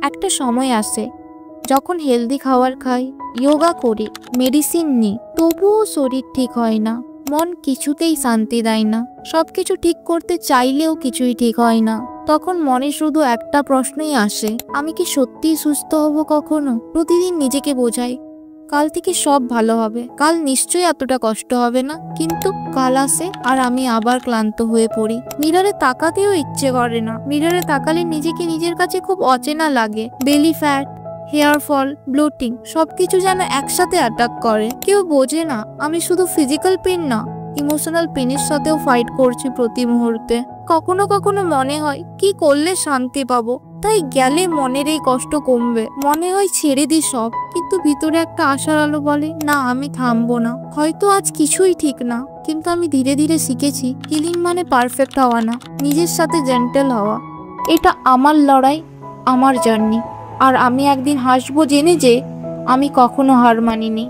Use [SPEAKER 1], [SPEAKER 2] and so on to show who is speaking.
[SPEAKER 1] একটা সময় আসে যখন হেলদি খাবার খাই, যোগা করি, মেডিসিন নিই, তবুও শরীর ঠিক হয় না, মন কিছুতেই শান্তি দেয় না, সবকিছু ঠিক করতে চাইলেও কিছুই ঠিক হয় না। তখন মনে শুধু একটা প্রশ্নই আসে, আমি কি সত্যিই সুস্থ হব কখনো? প্রতিদিন নিজেকে বোঝাই কাল থেকে সব ভালো হবে, কাল নিশ্চয়ই এতটা কষ্ট হবে না। কিন্তু কাল আসে আর আমি আবার ক্লান্ত হয়ে পড়ি। মিররে তাকাতেও ইচ্ছে করে না। মিররে তাকালে নিজেকে নিজের কাছে খুব অচেনা লাগে। Belly fat, hair fall, bloating সবকিছু যেন একসাথে অ্যাটাক করে। কেউ বোঝে না আমি শুধু ফিজিক্যাল পেন না, ইমোশনাল পেনের সাথেও ফাইট করছি প্রতি মুহূর্তে। কখনো কখনো মনে হয় কি করলে শান্তি পাবো, তাই গেলে মনের এই কষ্ট কমবে। মনে হয় ছেড়ে দিই সব, কিন্তু ভিতরে একটা আশার আলো বলে না, আমি থামবো না। হয়তো আজ কিছুই ঠিক না, কিন্তু আমি ধীরে ধীরে শিখেছি হিলিং মানে পারফেক্ট হওয়া না, নিজের সাথে জেন্টেল হওয়া। এটা আমার লড়াই, আমার জার্নি, আর আমি একদিন হাসবো জেনে যে আমি কখনো হার মানিনি।